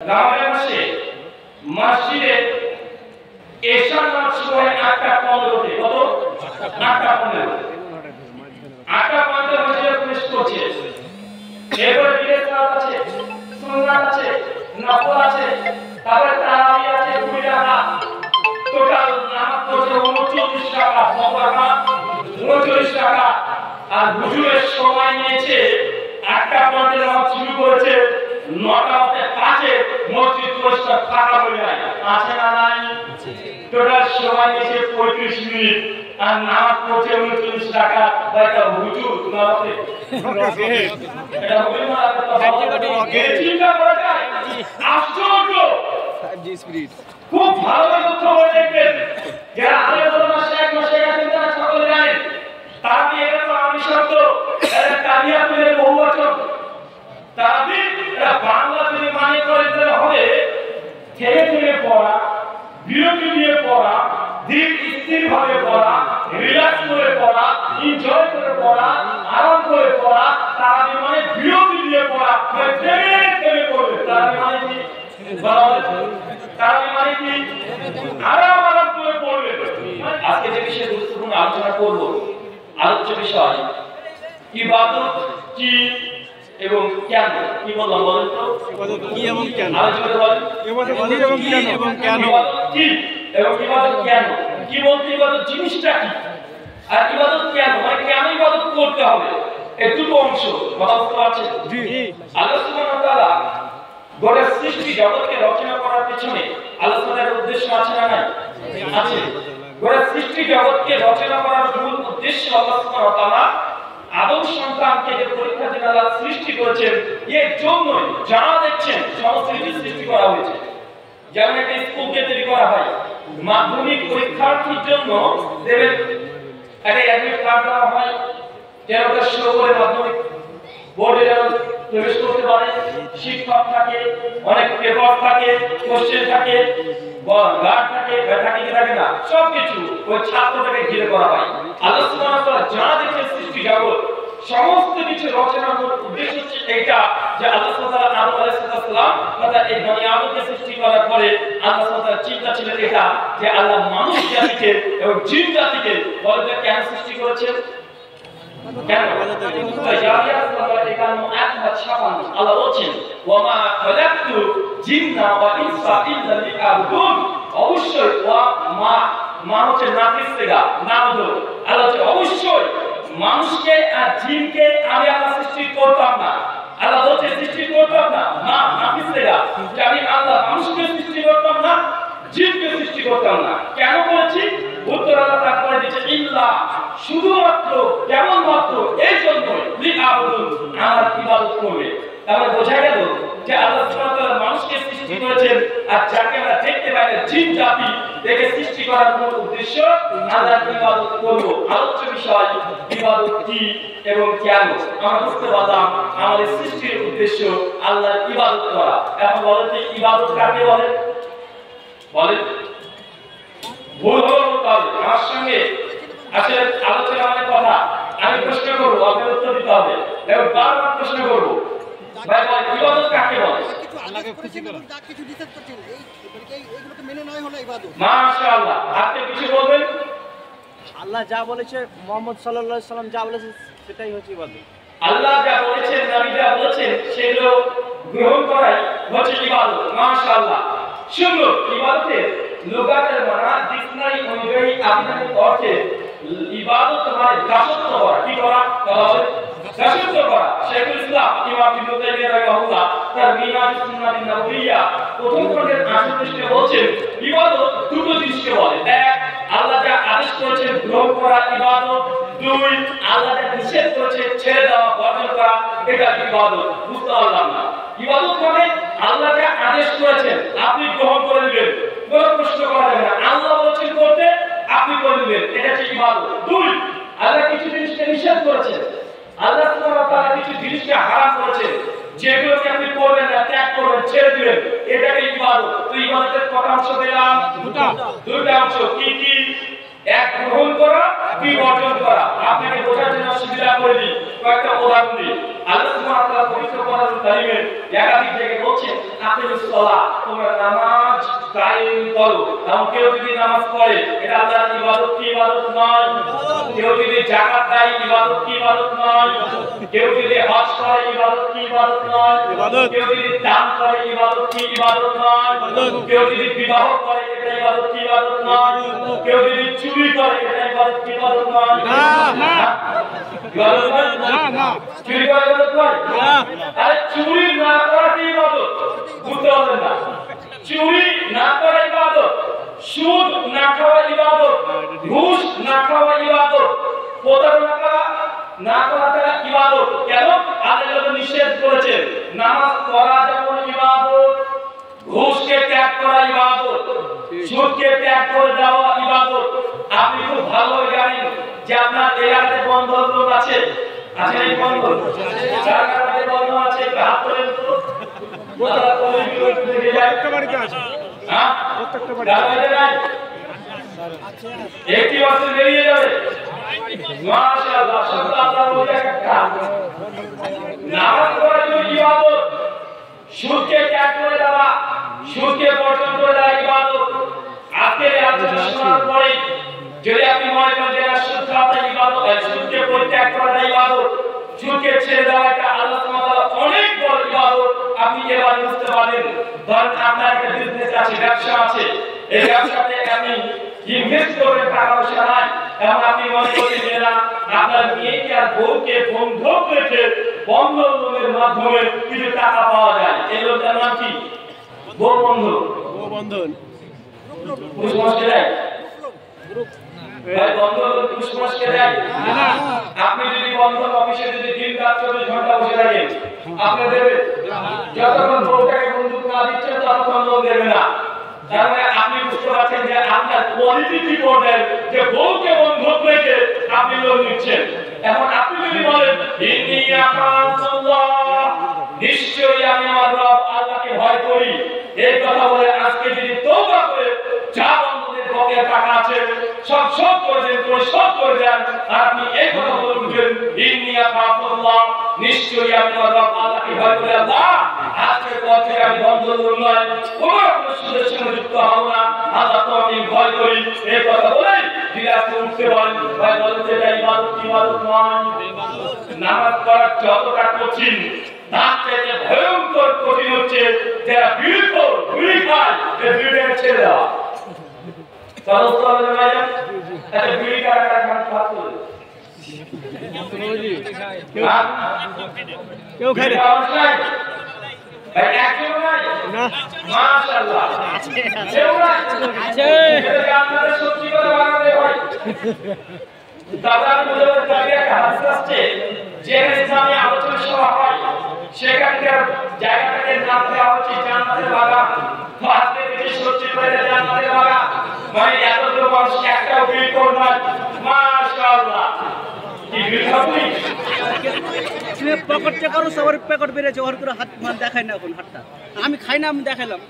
রামাদান মাসে মসজিদে এশার নামাজ শুরু হয় ৮টা ১৫-তে। কত? ৮টা ১৫। ৮টা ১৫ মসজিদে প্রবেশ করছে। এরপর বিলের সালাত আছে, সুন্নাত আছে, নফল আছে, তারপরে তারাবি আছে ২ রাকাত। টোটাল নামাজ পড়ছে ৩৯ রাকাত। কত রাকাত? ৩৯ রাকাত। আর হুজুরের সময় নিয়েছে ৮টা ৫ নামাজ শুরু করেছে, ৯টা ৫-এ মসজিদ পরিষ্কার ফাঁকা হয়ে যায়। আছে না নাই? টোটাল সময় নিয়েছে ৩৫ মিনিট। আর নামাজ পড়ছে ৩৯ রাকাত। এটা হুজুর নামাজে এটা হবে না? চিন্তা করা যায়, আশ্চর্য। খুব ভালোভাবে লক্ষ্য করে দেখবেন, যারা আলেম ওলামা শেখ মাশায়েখ আছেন তারা সকলে জানেন তারাবি এটা তো আরবি শব্দ, এটা তাবিয়াতুলের বহুবচন। তারাবি এটা বাংলা যদি মানে করে দিতে হবে থেমে থেমে পড়া, বিরতি দিয়ে পড়া, ধীর স্থির ভাবে পড়া, রিল্যাক্স করে পড়া, এনজয় করে পড়া, আরাম করে পড়া। তারাবি মানে বিরতি দিয়ে পড়া, থেমে থেমে পড়বে। তারাবি মানে কি? তারাবি মানে কি? আরাম আরাম করে পড়বে। আজকে যে বিষয়ে গুরুত্বপূর্ণ আলোচনা করব, আলোচ্য বিষয় ইবাদত কি এবং কেন। কি বললাম বলেন তো? ইবাদত কি এবং কেন? আলোচনা বলেন ইবাদত কি এবং কেন? ইবাদত কি এবং ইবাদত কেন? কি বলতে ইবাদত জিনিসটা কি, আর ইবাদত কেন, মানে কেন ইবাদত করতে হবে। এই দুটো অংশ কথা বুঝতে পারছেন? জি। আল্লাহ সুবহানাহু ওয়া তাআলা গোটা সৃষ্টি জগৎকে রচনা করার পিছনে আল্লাহ তাআলার উদ্দেশ্য আছে না নাই? আছে। গোটা সৃষ্টি জগৎকে রচনা করার মূল উদ্দেশ্য আল্লাহ সুবহানাহু ওয়া তাআলা আদম সন্তানকে যে পরীক্ষা দিতে আল্লাহ সৃষ্টি করেছেন এর জন্য যারা দেখছেন সমস্ত কিছু সৃষ্টি করা হয়েছে। যেমন একটা স্কুলকে তৈরি করা হয়, মাধ্যমিক পরীক্ষার্থীর জন্য দেবেন একটা অ্যাডমিট কার্ড দেওয়া হয়, যেন ওটা শো করে মাধ্যমিক বোর্ডে যেন প্রবেশ করতে পারে। শিক্ষক থাকে, অনেক পেপার থাকে, কোশ্চেন থাকে, গার্ড থাকে, থাকে কি থাকে না, সবকিছু ওই ছাত্রটাকে ঘিরে করা হয়। আল্লাহ সুবহানাহু ওয়া তাআলা যা দেখে সৃষ্টি জগৎ সমস্ত কিছু রচনার উদ্দেশ্য হচ্ছে এটা, যে আল্লাহ সুবহানাহু ওয়া তাআলা আদম আলাইহিস সালাম অর্থাৎ এই বনি আদমকে সৃষ্টি করার পরে আল্লাহ সুবহানাহু ওয়া তাআলার চিন্তা ছিল এটা, যে আল্লাহ মানুষ জাতিকে এবং জিন জাতিকে বলতে কেন সৃষ্টি করেছেন? কেন? আল্লাহ বলছেন ওয়ামা খালাকতু জিন্না ওয়া ইনসা ইল্লা লিয়াবুদুন। অবশ্যই মা হচ্ছে নাফিস থেকে নাবদ। আল্লাহ বলছে অবশ্যই মানুষকে আর জিনকে আমি আল্লাহ সৃষ্টি করতাম না। আল্লাহ বলছে সৃষ্টি করতাম না, না নাফিস থেকে, যে আমি আল্লাহ মানুষকে সৃষ্টি করতাম না, জিনকে সৃষ্টি করতাম না। কেন করেছি? উত্তর আল্লাহ তারপরে দিয়েছে ইল্লা, শুধুমাত্র কেবলমাত্র এই জন্যই লিআবুদুন, আমার ইবাদত করবে। তাহলে বোঝা গেল যে আল্লাহ সুবহানাহু ওয়া তাআলা মানুষকে সৃষ্টি করেছেন, আর যাকে আমরা দেখতে পাই না জিন জাতি, দেখে সৃষ্টি করার মূল উদ্দেশ্য আল্লাহর ইবাদত করব। আলোচ্য বিষয় ইবাদত কি এবং কেন। আমরা বুঝতে পারলাম আমাদের সৃষ্টির উদ্দেশ্য আল্লাহর ইবাদত করা। এখন বলেন যে ইবাদত কাকে বলে? বলেন ভুল হলো তবে আমার সঙ্গে আসলে আলোচনা মানে কথা। আমি প্রশ্ন করবো, আপনার উত্তর দিতে হবে এবং বারবার প্রশ্ন করবো। ভাই বল ইবাদত কাকে বলে? আল্লাহকে খুশি করা। কিছু রিসার্চ করছেন এইগুলোকে মেনে নয় হলো ইবাদত। মাশাআল্লাহ, আপনি কিছু বলবেন? আল্লাহ যা বলেছে, মুহাম্মদ সাল্লাল্লাহু আলাইহি সাল্লাম যা বলেছে সেটাই হচ্ছে ইবাদত। আল্লাহ যা বলেছেন, নবী যা বলেছেন সেগুলো গ্রহণ করাই হচ্ছে ইবাদত। মাশাআল্লাহ, সুন্দর। ইবাদতের লুগাতের মানা ডিকশনারি অনুযায়ী আবিধানিক অর্থে ইবাদত মানে দাসত্ব করা। কি করা? দাসত্ব করা। শেখুল ইসলাম ইমাম ইবনে তাইমিয়া রাহিমাহুল্লাহ তার মিনাতুস সুন্নাতিন নবওয়িয়া প্রথম খণ্ডের ৮০ পৃষ্ঠাে বলেছেন ইবাদত দুটো জিনিসকে বলে। এক, আল্লাহ যা আদেশ করেছেন গ্রহণ করা ইবাদত। দুই, আল্লাহ যা নিষেধ করেছেন ছেড়ে দেওয়া, বর্জন করা, এটা ইবাদত। বুঝতে পারলাম না? ইবাদত মানে আল্লাহ যা আদেশ করেছেন আপনি গ্রহণ করে নেবেন, কোনো প্রশ্ন করা যাবে না। আল্লাহ বলেছেন করতে, আপনি করে নেবেন, এটা হচ্ছে ইবাদত। দুই, আল্লাহ কিছু জিনিসকে নিষেধ করেছেন, আল্লাহ সুবহানাহু ওয়া তাআলা কিছু জিনিসকে হারাম করেছেন, যেগুলোকে আপনি করবেন না, ত্যাগ করবেন, ছেড়ে দিবেন, এটাকে ইবাদত। তো ইবাদতের কত অংশ পেলাম? দুটো অংশ। কি কি? এক, গ্রহণ করা, দুই, বর্জন করা। আপনাকে বোঝার জন্য সুবিধা করে দিই, কয়েকটা উদাহরণ দিই। আল্লাহ সুবহানাহু ওয়া তাআলা পবিত্র কোরআনুল কারীমের একাধিক জায়গায় বলেছেন আকিমুস সালাহ, তোমরা নামাজ কায়েম করো। এবং কেউ যদি নামাজ পড়ে এটা আল্লাহর ইবাদত কি ইবাদত নয়? কেউ যদি যাকাত দেয় ইবাদত কি ইবাদত নয়? কেউ যদি হজ করে ইবাদত কি ইবাদত নয়? কেউ যদি দান করে ইবাদত কি ইবাদত নয়? কেউ যদি বিবাহ করে এটা ইবাদত কি ইবাদত নয়? কেউ যদি চুরি করে এটা ইবাদত কি ইবাদত নয়? না ইবাদত নয়, না চুরি করে ইবাদত নয়। আরে চুরি না করা কি ইবাদত? বুঝতে পারলেন না? চুরি না করা ইবাদত, সুদ না খাওয়া ইবাদত, ঘুষ না খাওয়া ইবাদত, প্রতারণা না করাটা ইবাদত। কেন? আল্লাহ নিষেধ করেছেন। নামাজ পড়া যেমন ইবাদত, ঘুষকে ত্যাগ করা ইবাদত, সুদকে ত্যাগ করে দেওয়া ইবাদত। আপনি খুব ভালো জানেন যে আপনার এলাকাতে বন্ধন লোক আছে, আছে এই বন্ধন, যার কারণে বন্ধন আছে হাত তোলেন তো। প্রত্যেকটা বাড়িতে আছে, হ্যাঁ প্রত্যেকটা বাড়িতে নাই। একটি বছর বেরিয়ে যাবে, মাশাআল্লাহ সন্তানরা বলে একটা নামাজ পড়া যে ইবাদত, সুদকে ত্যাগ করে দেওয়া, সুদকে বর্জন করে দেওয়া ইবাদত। আজকে আলোচনা শোনার পরে যদি আপনি মনে করেন যে সুদ খাওয়া ইবাদত, সুদকে পরিত্যাগ করা ইবাদত, সুদকে ছেড়ে দেওয়া এটা আল্লাহ সুবহানাহু ওয়া তাআলা অনেক বড় ইবাদত, আপনি এবার বুঝতে পারেন। ধরেন আপনার একটা বিজনেস আছে, ব্যবসা আছে, এই ব্যবসাতে আপনি ইনভেস্ট করবেন, টাকা পয়সা নাই, এবং আপনি মনে করেন যে না আপনার মেয়েকে আর বউকে বন্ধক রেখে বন্ধক লোনের মাধ্যমে কিছু টাকা পাওয়া যায়। এই লোকটার নাম কি? বউ বন্ধক। বউ বন্ধন পুরুষকে দেয় ভাই, বন্ধন পুরুষকে দেয় না। আপনি যদি বন্ধন অফিসে যদি দিন রাত 24 ঘন্টা বসে থাকেন, আপনি দেবে? যতক্ষণ বউটাকে বন্ধক না দিচ্ছেন ততক্ষণ লোন দেবে না। তাহলে আপনি বুঝতে পারছেন যে আপনার কোয়ালিটি কি পড়বেন, যে বউকে বন্ধক রেখে আপনি লোন নিচ্ছেন। এখন আপনি যদি বলেন ইন্নী আখাফুল্লাহ, নিশ্চয়ই আমি আমার রব আল্লাহকে ভয় করি, এই কথা বলে আজকে যদি তওবা করে যা বন্ধনের বকেয়া টাকা আছে সব শোধ করে দেন, পরিশোধ করে দেন, আর আপনি এই কথা বলবেন ইন্নী আখাফুল্লাহ, নিশ্চয়ই আমি আমার রব আল্লাহকে ভয় করি, আল্লাহ আজকের পর থেকে আমি বন্ধন নয় কোনো সুদের সঙ্গে যুক্ত হব না, আল্লাহ তো আমি ভয় করি, এই কথা বলে যদি আপনি উঠতে পারেন, ভাই বলেন যে এটা ইবাদত কি ইবাদত নয়? নামাজ পড়া যতটা কঠিন তার থেকে ভয়ঙ্কর কঠিন হচ্ছে যারা বিড়ি খায়, এই বিড়িটাকে ছেড়ে দেওয়া। চলো চলো ভাই, একটা বিড়ি কাটা খান খাওয়া কেউ খায় না, ভাই একজন নাই না, মাশাআল্লাহ আছে কেউ নাই আছে, এটা আপনাদের সত্যি কথা বানাবে ভাই। দাদা বলে জায়গা হাদিস আছে, যেখানে ইসলামী আলোচনা সভা হয় সেখানকার জায়গাটাকে নাম দেওয়া হচ্ছে জান্নাতের বাগান। তো আজকে দেখি সত্যি করে জান্নাতের বাগান, মানে এতগুলো মানুষ একটাও বিল করবে না, মাশাআল্লাহ কি বিল হবে। তুমি পকেটটা করো, সবার পকেট বেরিয়েছে, ওর করে হাত মান দেখাই না, এখন হাতটা আমি খাই না, আমি দেখাইলাম।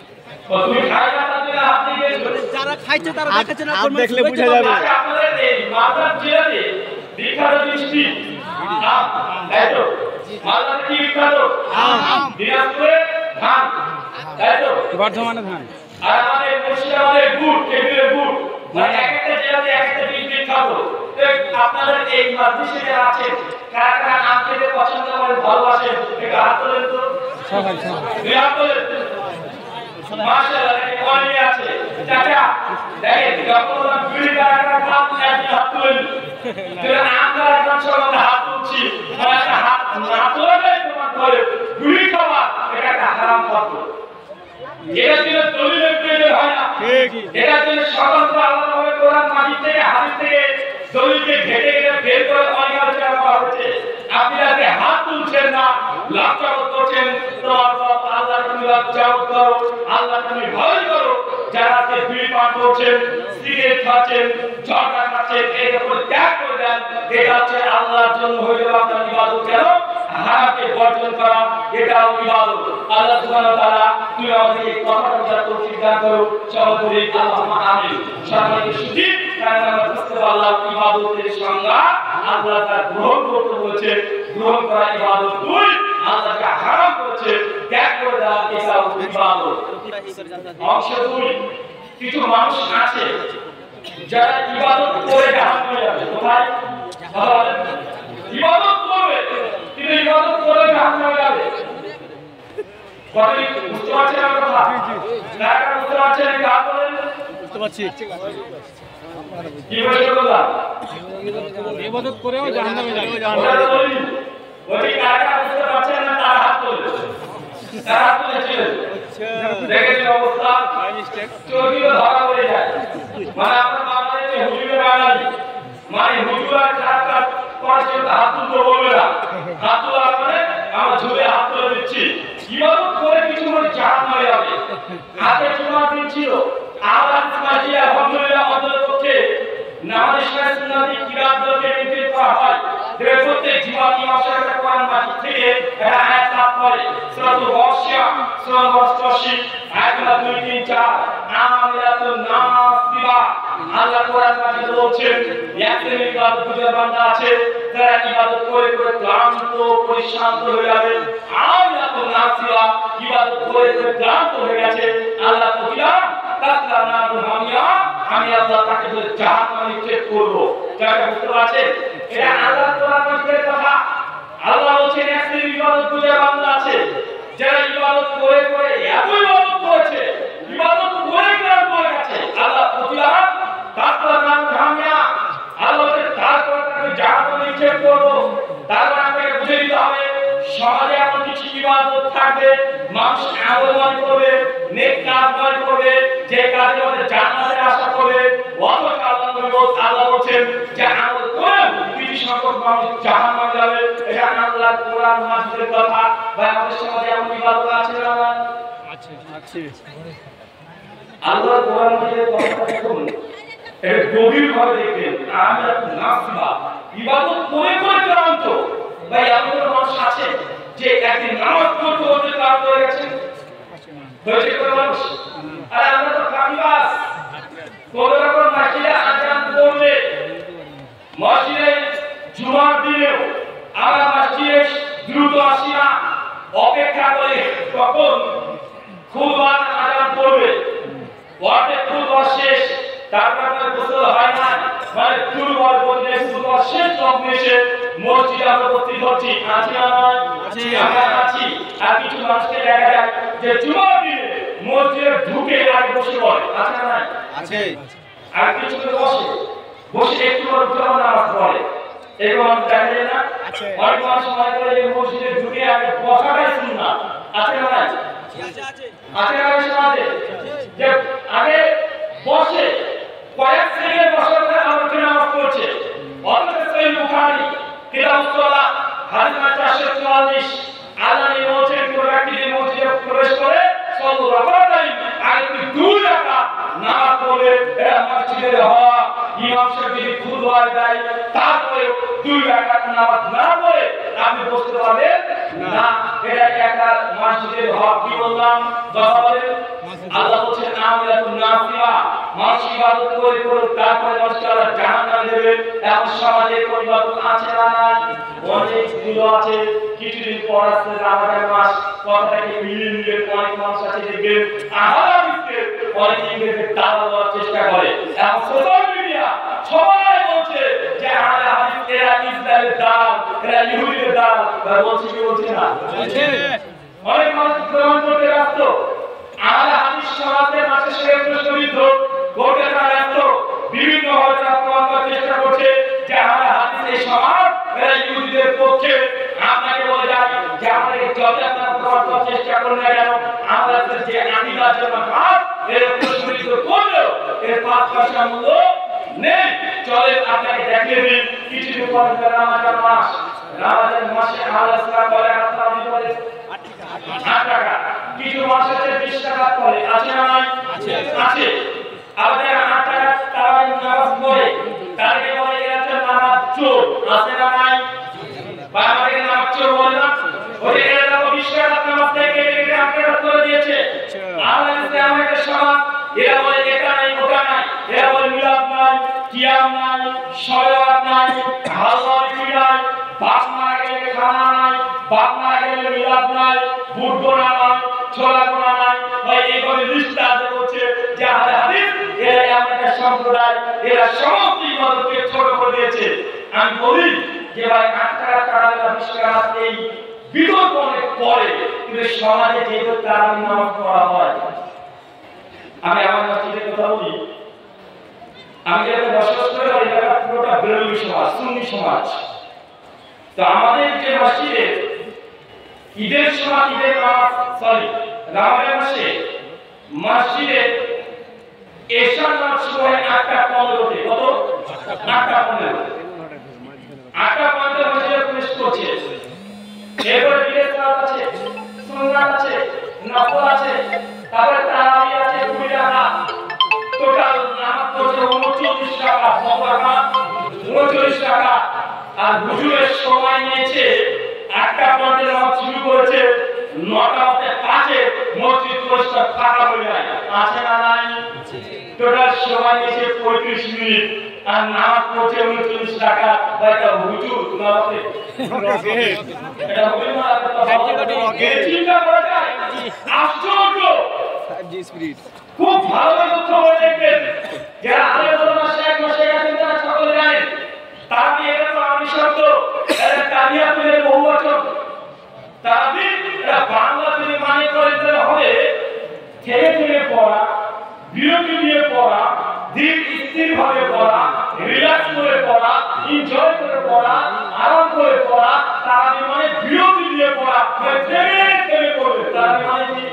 তুমি খাই না তাহলে হাত দিয়ে যারা খাইছে তারা দেখাচ্ছে না, কোন দেখলে বুঝা যাবে। আপনাদের এই মাথার জেলাতে বিখ্যাত মিষ্টি আম, তাই তো? মালদাতে কি বিখ্যাত? আম। দিনাজপুরে ধান, তাই তো? বর্ধমানে ধান। আর আমাদের মুর্শিদাবাদের গুড়, খেজুরের গুড়, মানে এক একটা জেলাতে এক একটা জিনিস বিখ্যাত। তো আপনাদের এই মাদ্রাসা যারা আছে, কারা কারা আম খেতে পছন্দ করেন, ভালোবাসেন, একটু হাত তোলেন তো। সবাই দুই হাত তোলেন। মাশাআল্লাহ, এই কোয়ালিটি আছে। চাচা দেখেন, যখন আমরা বিড়ি কারা খান, এক হাত তুলেন। যেটা আম কারা খান, সবাই হাত তুলছি, মানে একটা হাত না তোলাটাই তোমার করে বিড়ি খাওয়া, এটা একটা হারাম খাদ্য। এটা ছিল দলিলের প্রয়োজন হয় না, এটা ছিল স্বতন্ত্র আলাদাভাবে কোরআন মাজিদ থেকে হাদিস থেকে দলিলকে ঘেটে ঘেটে বের করে অনেক আলোচনা করা হচ্ছে। আপনি যাতে হাত তুলছেন না, লজ্জা বোধ করছেন, তোমার রব আল্লাহ তুমি লজ্জা বোধ করো, আল্লাহ তুমি ভয় করো। যারা আজকে বিড়ি পান করছেন, সিগারেট খাচ্ছেন, ঝগড়া খাচ্ছেন, এর উপর ত্যাগ করে দেন। এটা হচ্ছে আল্লাহর জন্য হয়ে যাবে আপনার ইবাদত। কেন? হারামকে বর্জন করা এটাও ইবাদত। আল্লাহ সুবহানাহু ওয়া তাআলা তুমি আমাদের এই কথাটা বোঝার তৌফিক দান করো, সবাই বলি আল্লাহুম্মা আমিন। সম্মানিত সুধী, কারণ আমরা বুঝতে পারলাম ইবাদতের সংজ্ঞা আল্লাহ তাআলা গ্রহণ করতে বলেছে। গ্রহণ করা ইবাদত। দুই, আল্লাহ যা হারাম করেছে ত্যাগ করে দেওয়া এটাও ইবাদত। অংশ দুই, কিছু মানুষ আছে যারা ইবাদত করে জাহান্নামে যাবে। কোথায়? ইবাদত করবে কিন্তু ইবাদত করে জাহান্নামে যাবে। কতই বুঝতে পারছেন আমার কথা? না বুঝতে পারছেন? কাজ বলেন। বুঝতে পারছি। কি বলছো কথা? ইবাদত করেও জাহান্নামে যাবে। ওই কারা বুঝতে পারছেন না তার হাত তোলে। তার হাত তুলেছিলেন। দেখেছেন অবস্থা? চোরগুলো ধরা পড়ে যায়। মানে আমরা বাংলাদেশে হুজুরের বাঙালি, মানে হুজুর আর কাজ করছে হাত তুলতে বলবে না। হাত তোলা মানে আমরা ঝুলে হাত তুলে দিচ্ছি। ইবাদত করে কিছু করে জাহান্নামে যাবে। হাতে জুমার দিন ছিল, আল্লাহ মাঝি আলহামদুলিল্লাহ আমাদের পক্ষে নামাজ শেষ সুন্নাতি কিরাতকে নিতে করা হয়। প্রত্যেক জুমার ইমাম সাহেব কোরআন মাজিদ থেকে একটা আয়াত পাঠ করে। সূরাতুল ওয়াশিয়া সূরা 88 আয়াত 2 3 4 আমিরাতুন নাসিবা। আল্লাহ কোরআন মাজিদে বলছেন এক শ্রেণীর বুঝার বান্দা আছে যারা ইবাদত করে করে ক্লান্ত পরিশ্রান্ত হয়ে যাবে। আমিরাতুন নাসিবা, ইবাদত করে করে ক্লান্ত হয়ে গেছে। আল্লাহ প্রতিদান তাসলা নারুল হামিয়া, আমি আল্লাহ তাকে জাহান্নামে নিক্ষেপ করব। যারা বুঝতে পারছেন এটা আল্লাহ কোরআন মাজিদের কথা। আল্লাহ বলেন এক শ্রেণীর ইবাদত বুঝার বান্দা আছে যারা ইবাদত করে করে এত ইবাদত করেছে, ইবাদত করে ক্লান্ত হয়ে গেছে। আল্লাহ প্রতিদান তাসলা নারুল হামিয়া, আল্লাহ তারপর তাকে জাহান্নামে নিক্ষেপ করব। তারপর আপনাকে বুঝে দিতে হবে সমাজে এমন কিছু ইবাদত থাকবে মানুষ আমল মনে করবে, নেক কাজ মনে করবে, যে কাজের মধ্যে জান্নাতের আশা করবে। অথচ আল্লাহ বলছেন যে আমল করে কিছু সংখ্যক মানুষ জাহান্নামে যাবে। এটা আল্লাহ কোরআন মাজিদের কথা। ভাই আমাদের সমাজে এমন ইবাদত আছে না? আছে। আল্লাহ কোরআন মাজিদের কথা দেখুন, এটা গভীরভাবে দেখবেন। আমরা নাসিবা, ইবাদত করে করে ক্লান্ত। ভাই এমন মানুষ আছে যে একদিন নামাজ পড়তে পড়তে ক্লান্ত হয়ে গেছে? হয়েছে কোনো মানুষ? আর আমরা তো কামিবাস। কোন রকম মসজিদে আজান পড়বে, মসজিদে জুমার দিনেও আমরা মসজিদে দ্রুত আসি না, অপেক্ষা করে কখন খুলবার আজান পড়বে। অর্ধেক খুলবার শেষ, তারপরে গোসল হয় না, মানে খুলবার বলতে খুলবার শেষ লগ্নে এসে মসজিদে আমরা উপস্থিত হচ্ছি। আছি না? আমরা আছি। আর কিছু মানুষকে দেখা যায় যে জুমার দিনে মসজিদে ঢুকে আর বসে পড়ে। আছে না? আছে। আর কিছু বসে বসে একটু নামাজ পড়ে। এরকম মানুষ দেখা যায় না? অনেক মানুষ মনে করে যে মসজিদে ঢুকে আগে বসাটাই সুন্নাত। আছে না? আছে না? সমাজে যে আগে বসে কয়েক সেকেন্ড বসার পরে আমাকে নামাজ পড়ছে। অথচ সহিহ বুখারী কিতাবুস-সালাহ হাদিস 444 আল্লাহ বলেছেন কোন ব্যক্তি যদি মসজিদে প্রবেশ করে সাল্লাল্লাহু আলাইহি আর 2 রাকাত নামাজ পড়ে এটা মসজিদের হওয়া। ইমাম সাহেব যদি খুতবা দেয় তারপরে 2 রাকাত নামাজ না পড়ে আপনি বুঝতে পারবেন না এটা একটা মসজিদের হওয়া। কি বললাম? আল্লাহ বলেন আমিরাতুন নাসিবা, মানুষ ইবাদত করে করে তারপরে মানুষকে আল্লাহ জাহান্নামে দেবে। এমন সমাজে কোন ইবাদত আছে না? অনেকগুলো আছে। কিছুদিন পর আসছে রমাদান মাস, কথাটাকে মিলিয়ে নিয়ে অনেক মানুষ আছে দেখবেন আহারাদিকে অনেক ইংরেজি দাওয়া দেওয়ার চেষ্টা করে। এখন সোশ্যাল মিডিয়া সবাই বলছে যে আহলে হাদিস এরা ইসরায়েলের দাল, এরা ইহুদিদের দাল। বলছে কি বলছে না? অনেক মানুষ প্রমাণ করতে ব্যস্ত। আহলে হাদিস সমাজের মাঝে শ্রেষ্ঠবিদ্ধ ঘটে ব্যস্ত। বিভিন্ন হয়তো প্রমাণ করার চেষ্টা করছে যে আহলে হাদিস এই সমাজ এরা ইহুদিদের পক্ষে। আপনাকে বলে যায় যে আমাদের যত আপনারা প্রমাণ করার চেষ্টা করুন না কেন, আমরা যে আকিদার জন্য হাত এর প্রশ্নিত করলেও এর 5 পয়সা মূল্য নেই। চলে আপনাকে দেখিয়ে দিন কিছুদিন পর রমাদান মাস। রমাদান মাসে আহলে সালাত বলে আপনারা দিতে পারে 8 টাকা। কিছু মাস আছে 20 টাকা করে। আছে না? আছে। আবার 8 টাকা তারাবি নামাজ পড়ে তারকে বলে এরা তো নামাজ চোর। আছে না? বাবাকে নামাজ চোর বলে না? ওই এরা তো 20 টাকা নামাজ থেকে কেটে আপনারা করে দিয়েছে। আল্লাহ ইসলাম আমাদের সমাজ এরা বলে এটা নাই ওটা নাই, এরা বলে মিলাদ নাই, কিয়াম নাই, শবে বরাত নাই, আল্লাহর কি নাই, বাপ মারা গেলে বাপ মারা গেলে মিলাদ নাই, বুট গোনা নাই, ছোলা গোনা নাই, ভাই এইভাবে লিস্ট আছে বলছে যে আহলে হাদিস এরা আমাদের সম্প্রদায়, এরা সমস্ত ইবাদতকে ছোট করে দিয়েছে। আমি বলি যে ভাই 8 টাকা টাকা 20 টাকা এই বিতর্ক অনেক পরে, কিন্তু সমাজে যেহেতু তারাবি নামাজ পড়া হয়, আমি আমার মসজিদের কথা বলি, আমি যেটা বসবাস করে ওই জায়গা পুরোটা বেরোবি সমাজ, সুন্নি সমাজ। তো আমাদের যে মসজিদে ঈদের সময় ঈদের নামাজ রমজান মাসে মসজিদে এশার নামাজ শুরু হয় 8:15-তে। কত? 8:15। 8:15 মসজিদে প্রবেশ করছে। এরপরে ঈদের সালাত আছে, সুন্নাত আছে, নফল আছে, তারপরে তারাবি আছে 20 রাকাত। টোটাল নামাজ পড়ছে 39 টাকা, 39 টাকা। আর হুজুরের সময় নিয়েছে 8:15 নামাজ শুরু করেছে, 9:05 মসজিদ পরিষ্কার ফাঁকা হয়ে যায়। আছে না নাই? টোটাল সময় নিয়েছে 35 মিনিট, আর নামাজ পড়ছে 39 টাকা। এটা হুজুর নামাজে এটা হবে না? চিন্তা করা যায়, আশ্চর্য। খুব ভালো তথ্য বলে দেখবেন, যারা আলেম ওলামা শেখ মশাইখ আছেন তারা সকলে জানেন। তারাবি এটা তো আরবি শব্দ, এটা তাবিয়াতুলের বহুবচন। তারাবি এটা বাংলাতে মানে করতে হবে থেমে থেমে পড়া, বিরতি দিয়ে পড়া, ধীর স্থির ভাবে পড়া, রিল্যাক্স করে পড়া, এনজয় করে পড়া, আরাম করে পড়া। তারাবি মানে বিরতি দিয়ে পড়া, থেমে থেমে পড়বে। তারাবি মানে কি?